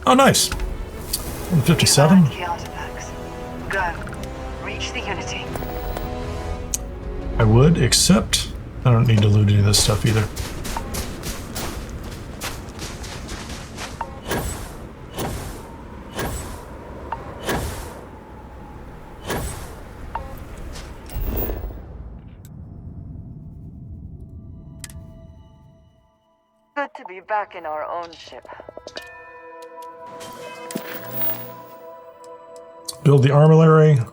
Oh, nice. 57. Key artifacts. Go. Reach the Unity. I would, except I don't need to loot any of this stuff either. Good to be back in our own ship. Build the armillary.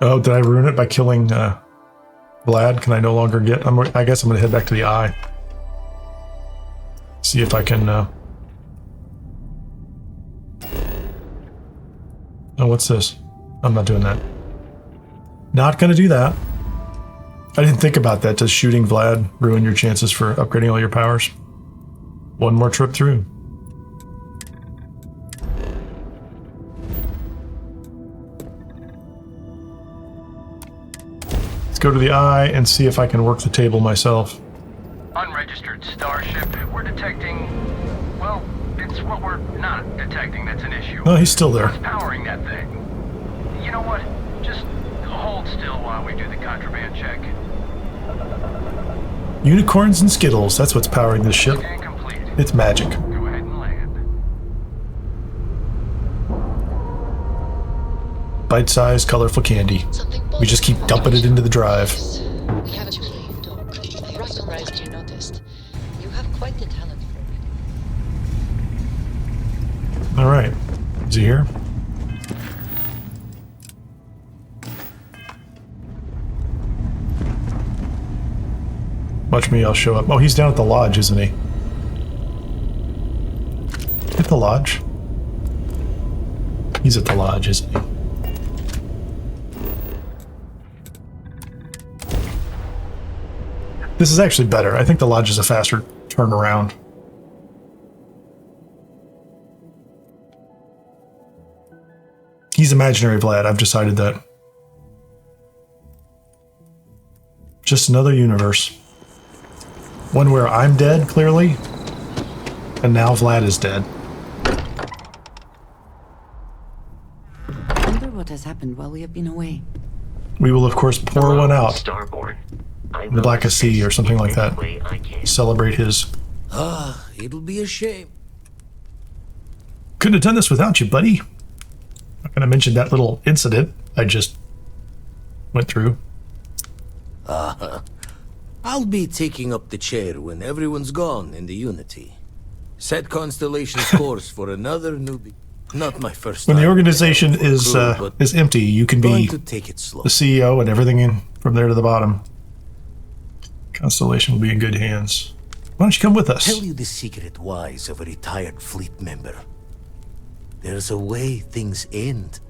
Oh, did I ruin it by killing Vlad? Can I no longer get... I guess I'm going to head back to the eye. See if I can... Oh, what's this? I'm not doing that. Not going to do that. I didn't think about that. Does shooting Vlad ruin your chances for upgrading all your powers? One more trip through. Let's go to the eye and see if I can work the table myself. Unregistered starship. We're detecting... Well, it's what we're not detecting that's an issue. No, he's still there. What's powering that thing? You know what? Just hold still while we do the contraband check. Unicorns and Skittles. That's what's powering this ship. Scan complete. It's magic. Go ahead and land. Bite-sized, colorful candy. We just keep dumping it into the drive. We have a flame dog. I was surprised you noticed. You have quite the talent for it. All right. Is he here? Watch me, I'll show up. Oh, he's down at the lodge, isn't he? At the lodge? He's at the lodge, isn't he? This is actually better. I think the lodge is a faster turnaround. He's imaginary Vlad, I've decided that. Just another universe. One where I'm dead, clearly. And now Vlad is dead. I wonder what has happened while we have been away. We will, of course, pour one out. Starborn. In the Blackest Sea or something like that. Celebrate his... Ah, it'll be a shame. Couldn't have done this without you, buddy. Not gonna mention that little incident I just went through. I'll be taking up the chair when everyone's gone in the Unity. Set Constellation's course for another newbie. Not my first When time. the organization is empty, you can Going be to take it slow. the CEO and everything in from there to the bottom. Constellation will be in good hands. Why don't you come with us? Tell you the secret wise of a retired fleet member. There's a way things end.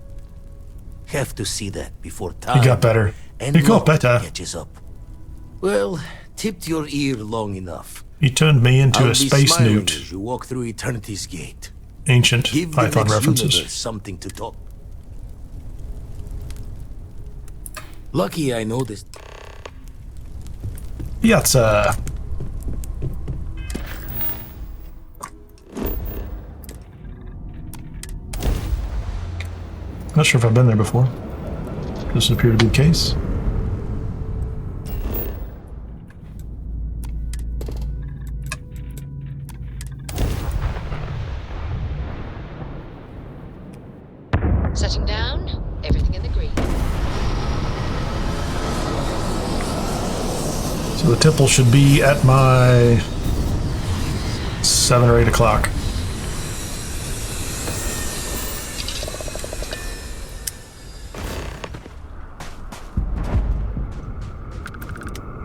Have to see that before time. He got better. And He got luck better. catches up. Well, tipped your ear long enough. He turned me into I'll a be space smiling newt. as you walk through eternity's gate. Ancient Give the Python next references. universe something to talk. Lucky I noticed. Yatsa. Not sure if I've been there before. Doesn't appear to be the case. Setting down, everything in the green. So the temple should be at my 7 or 8 o'clock.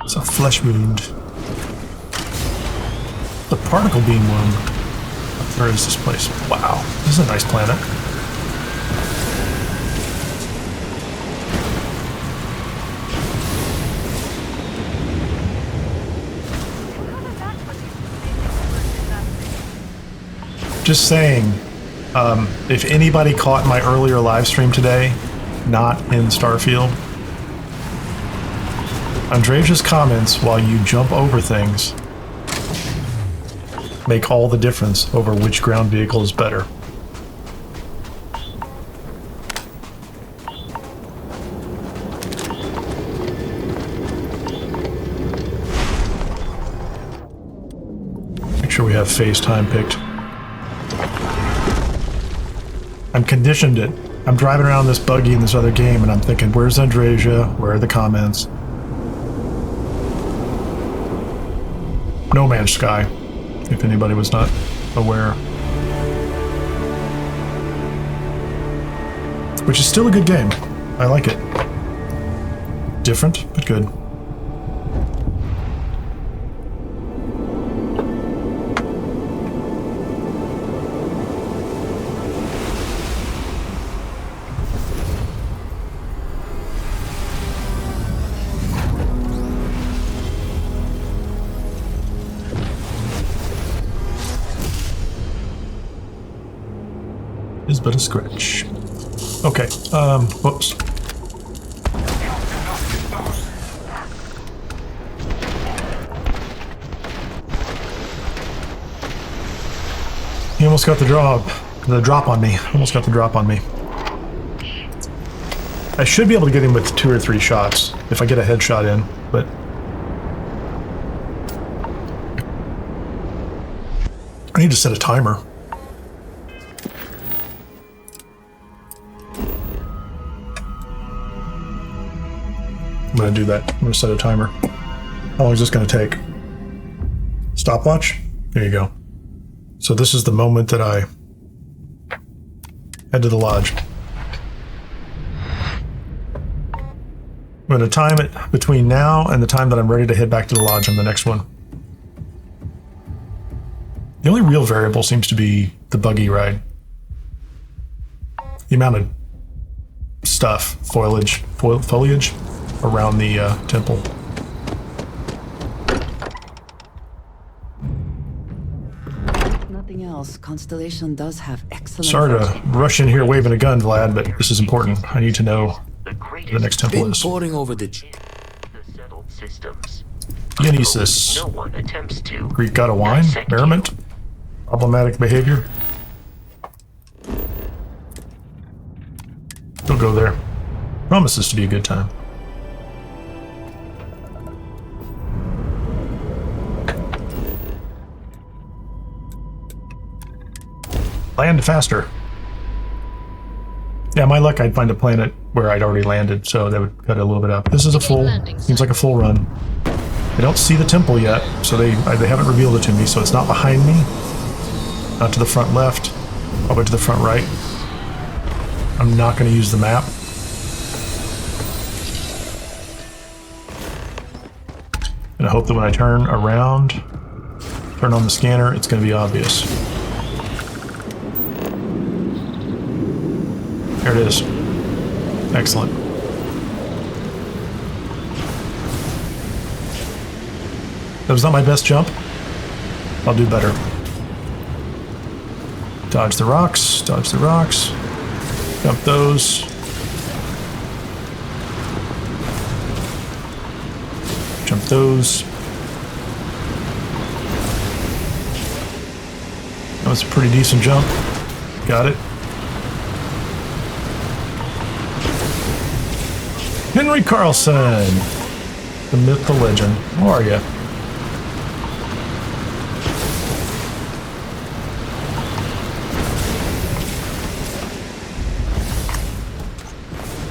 It's a flesh wound. The particle beam wound. Where is this place? Wow, this is a nice planet. Just saying, if anybody caught my earlier live stream today, not in Starfield, Andreja's comments while you jump over things make all the difference over which ground vehicle is better. Make sure we have FaceTime picked. I'm conditioned it. I'm driving around this buggy in this other game and I'm thinking, where's Andreja? Where are the comments? No Man's Sky, if anybody was not aware. Which is still a good game. I like it. Different, but good. Is but a scratch. Okay, whoops. He almost got the drop on me. Almost got the drop on me. I should be able to get him with 2 or 3 shots if I get a headshot in, but I need to set a timer. I'm going to do that. I'm going to set a timer. How long is this going to take? Stopwatch? There you go. So this is the moment that I head to the lodge. I'm going to time it between now and the time that I'm ready to head back to the lodge on the next one. The only real variable seems to be the buggy ride. The amount of stuff, foliage around the temple. Nothing else. Constellation does have excellent. Sorry to rush in here waving a gun, Vlad, but this is important. I need to know where the next temple Been is. poring over the settled systems. Dionysus, No one attempts to Greek god of wine, dissect you. merriment, problematic behavior. Don't go there. Promises to be a good time. Land faster. Yeah, my luck, I'd find a planet where I'd already landed, so that would cut it a little bit up. This is a full, seems like a full run. I don't see the temple yet, so they haven't revealed it to me, so it's not behind me. Not to the front left, all the way to the front right. I'm not going to use the map. And I hope that when I turn around, turn on the scanner, it's going to be obvious. There it is. Excellent. That was not my best jump. I'll do better. Dodge the rocks, dodge the rocks. Jump those. Jump those. That was a pretty decent jump. Got it. Henry Carlson, the myth, the legend. How are you?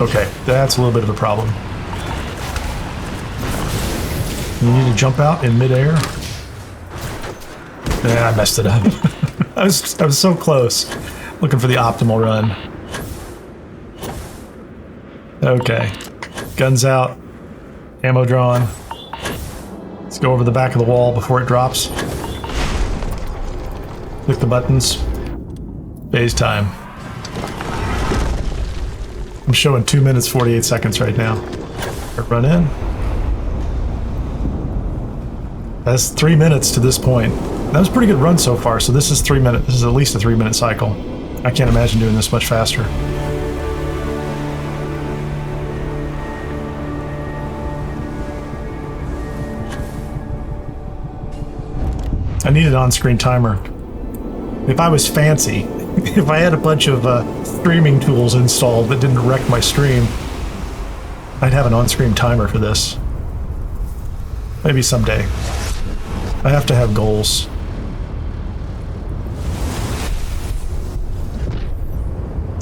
Okay, that's a little bit of a problem. You need to jump out in midair. I messed it up. I was so close. Looking for the optimal run. Okay. Guns out. Ammo drawn. Let's go over the back of the wall before it drops. Click the buttons. Phase time. I'm showing 2 minutes 48 seconds right now. Run in. That's 3 minutes to this point. That was a pretty good run so far, so this is 3 minutes. This is at least a 3 minute cycle. I can't imagine doing this much faster. I need an on-screen timer. If I was fancy, if I had a bunch of streaming tools installed that didn't wreck my stream, I'd have an on-screen timer for this. Maybe someday. I have to have goals.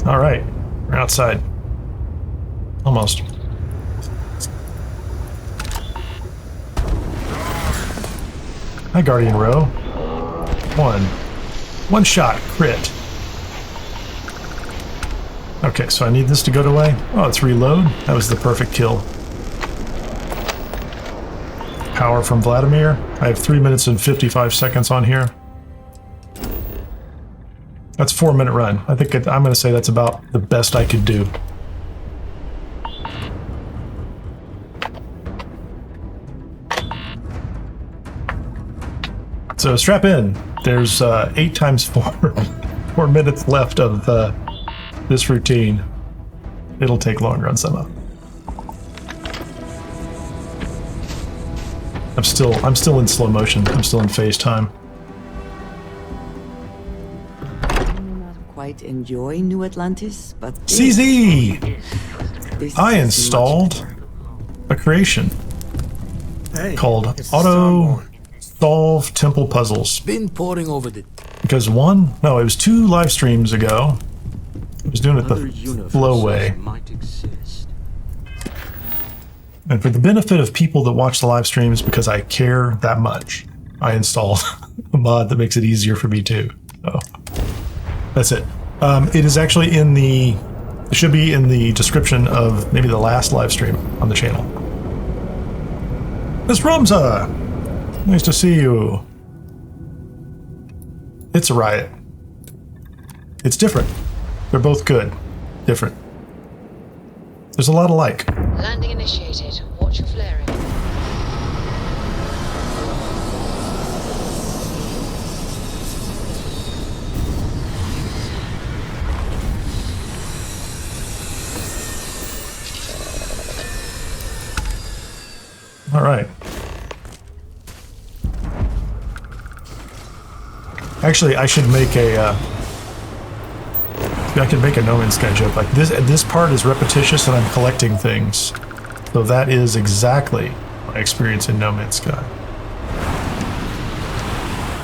All right, we're outside. Almost. Hi, Guardian Row. One shot, crit. Okay, so I need this to go away. Oh, it's reload. That was the perfect kill. Power from Vladimir. I have 3 minutes and 55 seconds on here. That's a 4-minute run. I think I'm going to say that's about the best I could do. So strap in. There's 8 times 4 minutes left of this routine. It'll take longer on some of them. I'm still in slow motion. I'm still in phase time. Not quite enjoy New Atlantis, but CZ! I installed a creation called Auto Solve Temple Puzzles. Been poring over the... Because it was 2 live streams ago. I was doing it the flow way. Might exist. And for the benefit of people that watch the live streams, because I care that much, I installed a mod that makes it easier for me too. So that's it. It is actually it should be in the description of maybe the last live stream on the channel. Miss Ramza! Nice to see you. It's a riot. It's different. They're both good. Different. There's a lot alike. Landing initiated. Watch your flaring. All right. Actually, I should make I could make a No Man's Sky joke. Like this part is repetitious and I'm collecting things. So that is exactly my experience in No Man's Sky.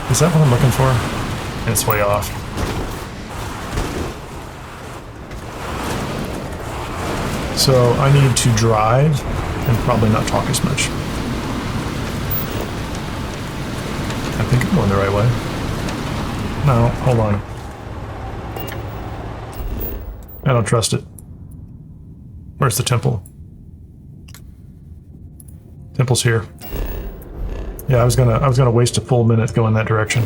Is that what I'm looking for? It's way off. So I need to drive and probably not talk as much. I think I'm going the right way. No, hold on. I don't trust it. Where's the temple? Temple's here. Yeah, I was gonna waste a full minute going that direction.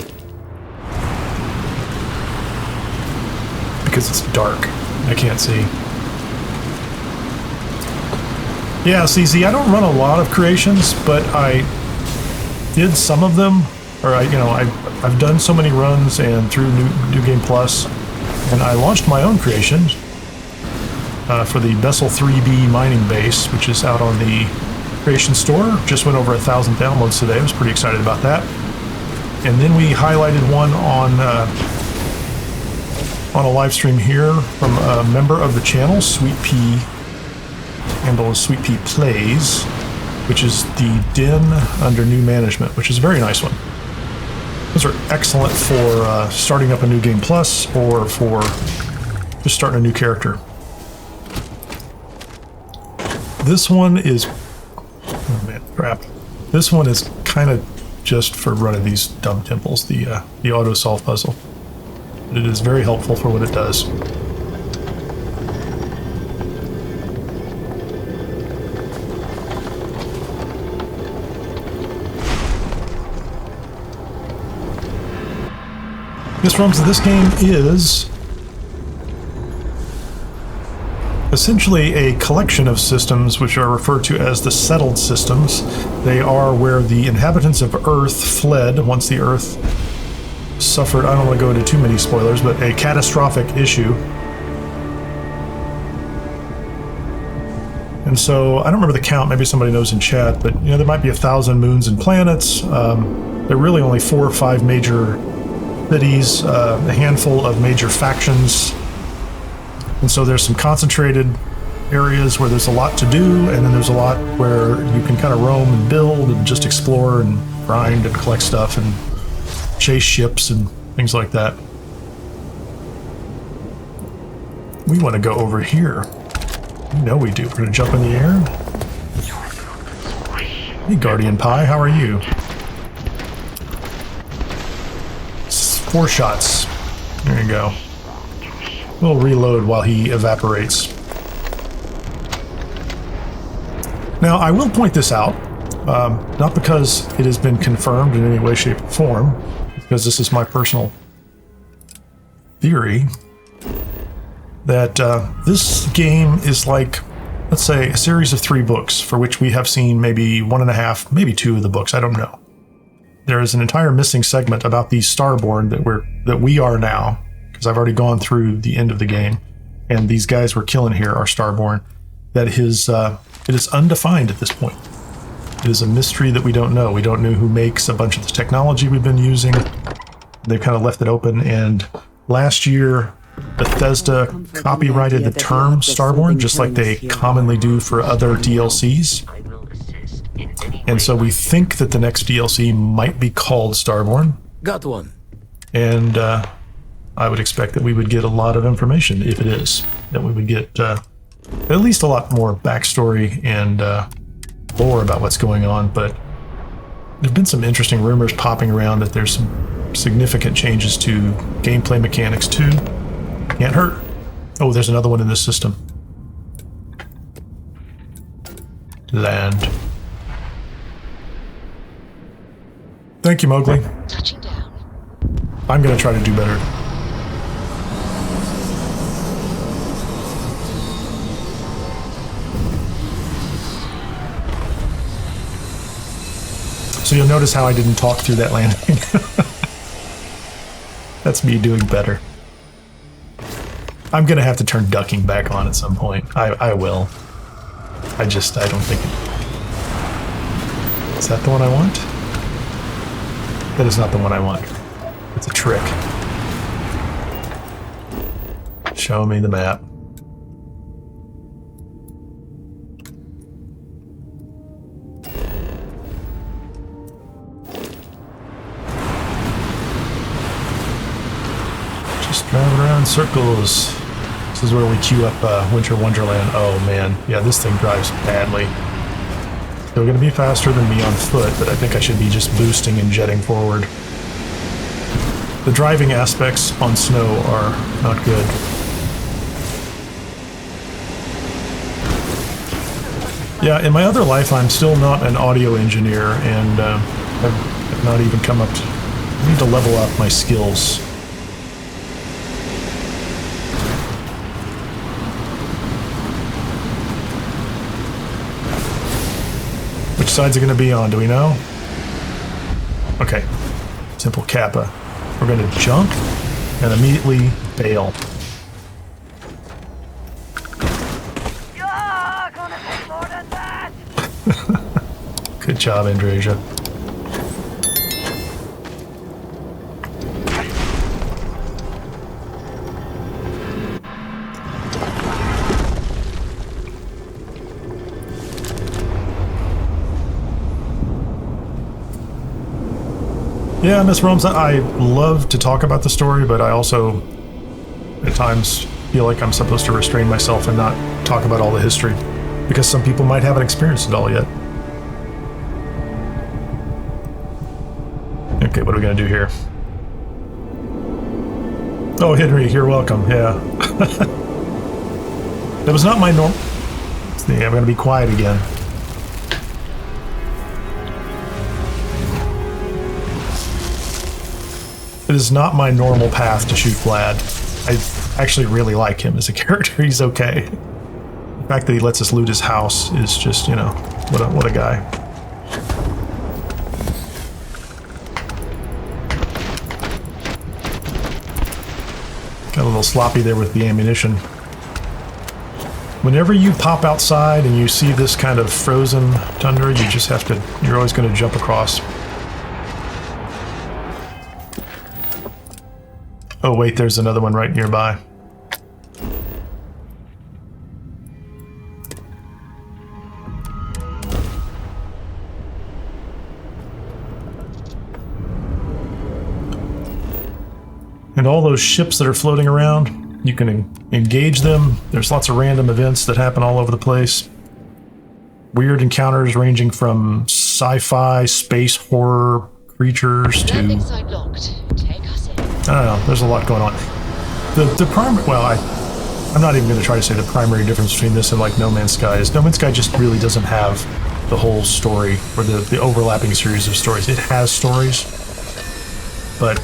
Because it's dark. I can't see. Yeah, CZ, I don't run a lot of creations, but I did some of them. Or I've done so many runs and through New Game Plus, and I launched my own creation for the Vessel 3B mining base, which is out on the Creation Store. Just went over 1,000 downloads today. I was pretty excited about that. And then we highlighted one on a live stream here from a member of the channel, Sweet Pea. Handle is Sweet Pea Plays, which is the Den under new management, which is a very nice one. Those are excellent for starting up a New Game Plus or for just starting a new character. This one is, oh man, crap. This one is kind of just for running these dumb temples, the auto solve puzzle. But it is very helpful for what it does. This game is essentially a collection of systems which are referred to as the settled systems. They are where the inhabitants of Earth fled once the Earth suffered, I don't want to go into too many spoilers, but a catastrophic issue. And so, I don't remember the count, maybe somebody knows in chat, but there might be 1,000 moons and planets. There are really only 4 or 5 major cities, a handful of major factions. And so there's some concentrated areas where there's a lot to do, and then there's a lot where you can kind of roam and build and just explore and grind and collect stuff and chase ships and things like that. We want to go over here. You know we do. We're going to jump in the air. Hey, Guardian Pie, how are you? 4 shots. There you go. We'll reload while he evaporates. Now, I will point this out, not because it has been confirmed in any way, shape, or form, because this is my personal theory, that this game is like, let's say, a series of 3 books, for which we have seen maybe 1.5, maybe 2 of the books, I don't know. There is an entire missing segment about these Starborn that we are now, because I've already gone through the end of the game, and these guys we're killing here are Starborn. That it is undefined at this point. It is a mystery that we don't know. We don't know who makes a bunch of the technology we've been using. They've kind of left it open, and last year Bethesda copyrighted the term Starborn, just like they commonly do for other DLCs. And so we think that the next DLC might be called Starborn. Got one. And I would expect that we would get a lot of information if it is. That we would get at least a lot more backstory and lore about what's going on. But there have been some interesting rumors popping around that there's some significant changes to gameplay mechanics too. Can't hurt. Oh, there's another one in this system. Land. Thank you, Mowgli. Touching down. I'm gonna try to do better. So you'll notice how I didn't talk through that landing. That's me doing better. I'm gonna have to turn ducking back on at some point. I will. I don't think it... Is that the one I want? That is not the one I want. It's a trick. Show me the map. Just driving around in circles. This is where we queue up Winter Wonderland. Oh man, yeah, this thing drives badly. Still gonna be faster than me on foot, but I think I should be just boosting and jetting forward. The driving aspects on snow are not good. Yeah, in my other life, I'm still not an audio engineer, and I've not even come up to... I need to level up my skills. Which side's it going to be on? Do we know? Okay. Simple Kappa. We're going to jump and immediately bail. You're gonna take more than that! Good job, Andrasia. Yeah, Miss Romes, I love to talk about the story, but I also, at times, feel like I'm supposed to restrain myself and not talk about all the history, because some people might haven't experienced it all yet. Okay, what are we going to do here? Oh, Henry, you're welcome, yeah. That was not my norm... Yeah, I'm going to be quiet again. It is not my normal path to shoot Vlad. I actually really like him as a character. He's okay. The fact that he lets us loot his house is just, you know, what a guy. Got a little sloppy there with the ammunition. Whenever you pop outside and you see this kind of frozen tundra, you just have to, you're always going to jump across. Oh wait, there's another one right nearby. And all those ships that are floating around, you can engage them. There's lots of random events that happen all over the place. Weird encounters ranging from sci-fi, space horror creatures to... Landing site locked. Take us in. I don't know, there's a lot going on. The primary... Well, I'm not even going to try to say the primary difference between this and like No Man's Sky is No Man's Sky just really doesn't have the whole story or the overlapping series of stories. It has stories, but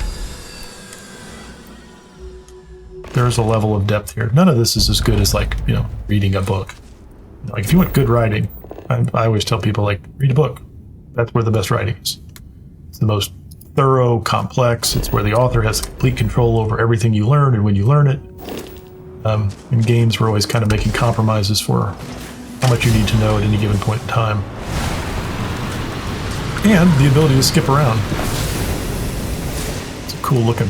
there's a level of depth here. None of this is as good as like, you know, reading a book. Like if you want good writing, I always tell people like, read a book. That's where the best writing is. It's the most thorough, complex. It's where the author has complete control over everything you learn and when you learn it. In games, we're always kind of making compromises for how much you need to know at any given point in time. And the ability to skip around. It's a cool looking.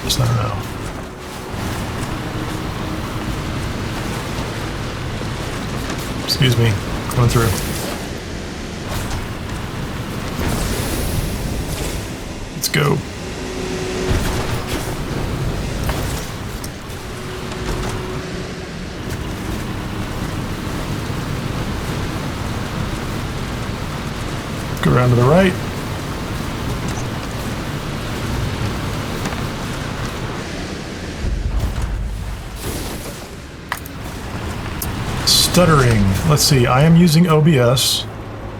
Just I don't know. Excuse me, going through. Let's go. Go around to the right. Stuttering. Let's see, I am using OBS.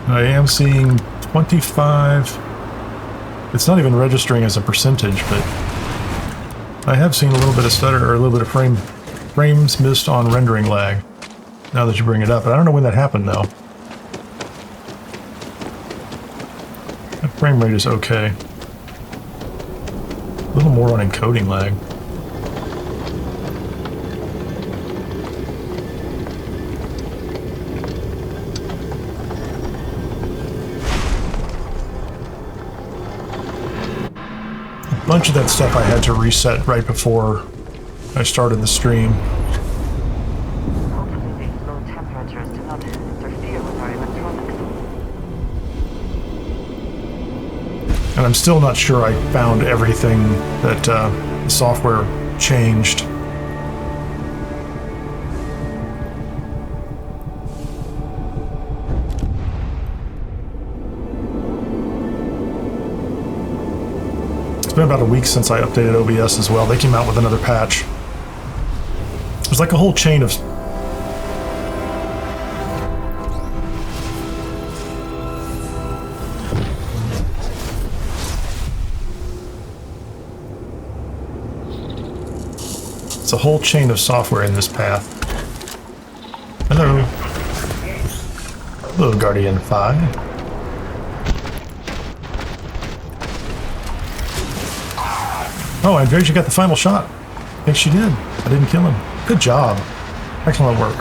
I am seeing 25. It's not even registering as a percentage, but I have seen a little bit of stutter or a little bit of frames missed on rendering lag. Now that you bring it up, but I don't know when that happened though. That frame rate is okay. A little more on encoding lag. A bunch of that stuff I had to reset right before I started the stream. Hopefully these low temperatures do not interfere with our electronics. And I'm still not sure I found everything that the software changed. It's been about a week since I updated OBS as well. They came out with another patch. There's like a whole chain of... It's a whole chain of software in this path. Hello. Hello, Guardian 5. Oh, Andrea, you got the final shot. I think she did. I didn't kill him. Good job. Excellent work.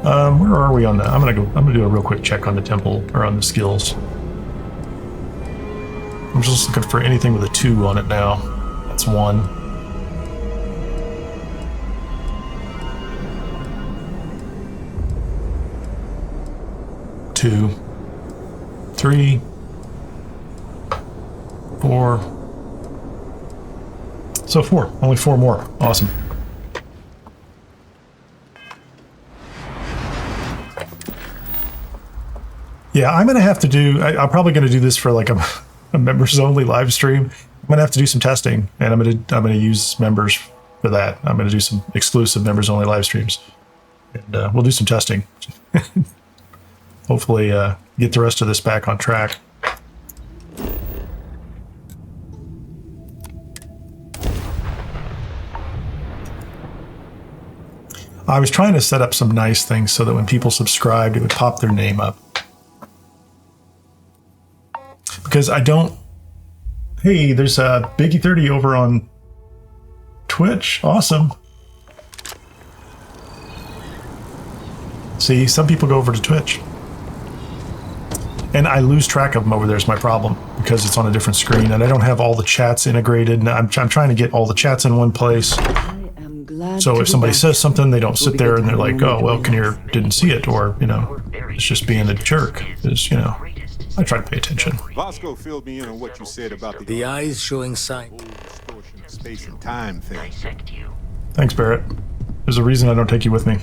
Where are we on that? I'm gonna do a real quick check on the temple or on the skills. I'm just looking for anything with a 2 on it now. That's 1. Two, 3, 4. So 4. Only 4 more. Awesome. Yeah, I'm gonna have to do. I'm probably gonna do this for like a members only live stream. I'm gonna have to do some testing, and I'm gonna use members for that. I'm gonna do some exclusive members only live streams, and we'll do some testing. Hopefully, get the rest of this back on track. I was trying to set up some nice things so that when people subscribed, it would pop their name up. Because I don't... Hey, there's a Biggie30 over on Twitch. Awesome. See, some people go over to Twitch. And I lose track of them over there is my problem, because it's on a different screen, and I don't have all the chats integrated, and I'm trying to get all the chats in one place. I am glad So to if be somebody back. says something, they don't It will sit be there good and they're to have like, a oh, moment well, to relax. Kineer didn't see it, or, you know, it's just being a jerk. Is, you know, I try to pay attention. Vasco filled me in on what you said about The eyes showing sign. distortion of space and time thing. Dissect you. Thanks, Barrett. There's a reason I don't take you with me.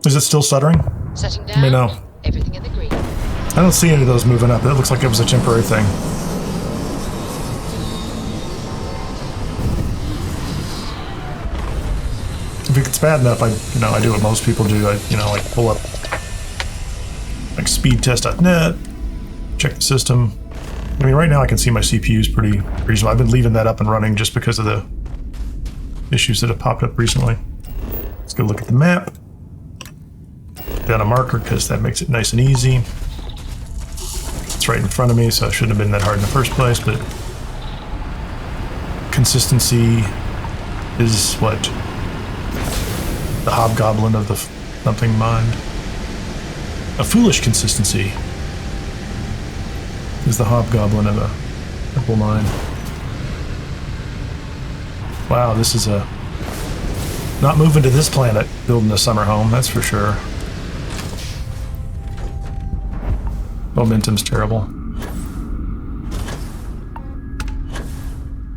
Is it still stuttering? Setting Let me down. know. Everything in the green. I don't see any of those moving up. That looks like it was a temporary thing. If it gets bad enough, I do what most people do. I like pull up like speedtest.net, check the system. I mean, right now I can see my CPU is pretty reasonable. I've been leaving that up and running just because of the issues that have popped up recently. Let's go look at the map. Down a marker because that makes it nice and easy. It's right in front of me, so it shouldn't have been that hard in the first place, but consistency is what? The hobgoblin of the something mind. A foolish consistency is the hobgoblin of a simple mind. Wow, this is a... Not moving to this planet, building a summer home, that's for sure. Momentum's terrible.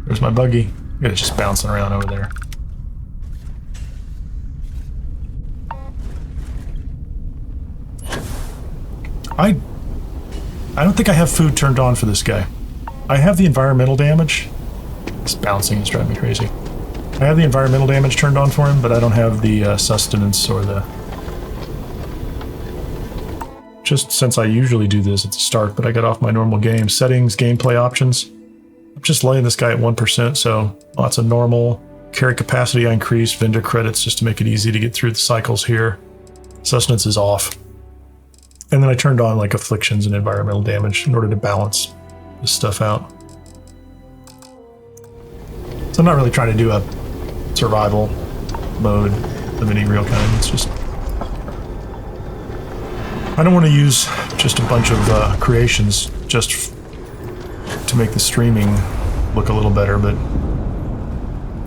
There's my buggy. It's just bouncing around over there. I don't think I have food turned on for this guy. I have the environmental damage. This bouncing is driving me crazy. I have the environmental damage turned on for him, but I don't have the sustenance or the... Just since I usually do this at the start, but I got off my normal game. Settings, gameplay options. I'm just laying this guy at 1%, so lots of normal. Carry capacity I increased, vendor credits just to make it easy to get through the cycles here. Sustenance is off. And then I turned on like afflictions and environmental damage in order to balance this stuff out. So I'm not really trying to do a survival mode of any real kind. It's just... I don't want to use just a bunch of creations just to make the streaming look a little better, but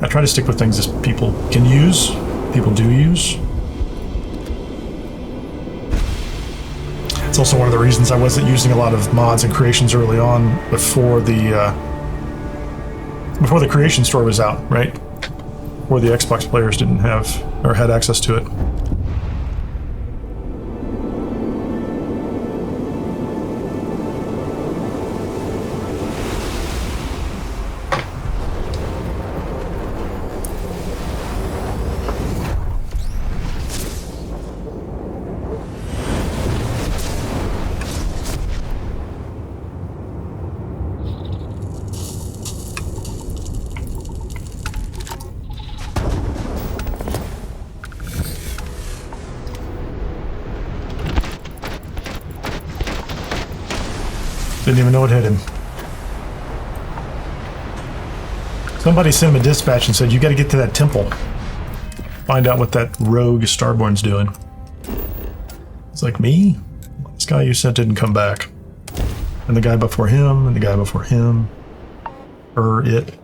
I try to stick with things that people can use, people do use. It's also one of the reasons I wasn't using a lot of mods and creations early on before the creation store was out, right? Before the Xbox players didn't have or had access to it. Didn't even know it hit him. Somebody sent him a dispatch and said, you got to get to that temple. Find out what that rogue Starborn's doing. It's like, me? This guy you sent didn't come back. And the guy before him, and the guy before him. It.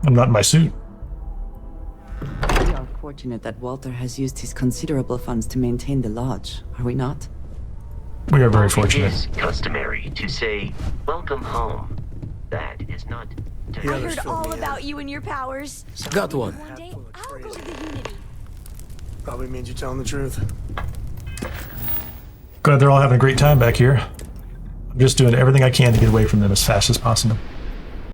I'm not in my suit. We are fortunate that Walter has used his considerable funds to maintain the lodge, are we not? We are very It fortunate. is customary to say, welcome home. That is not... I heard all about you and your powers. Got one. One day, I'll go to the Unity. Probably means you're telling the truth. Glad they're all having a great time back here. I'm just doing everything I can to get away from them as fast as possible.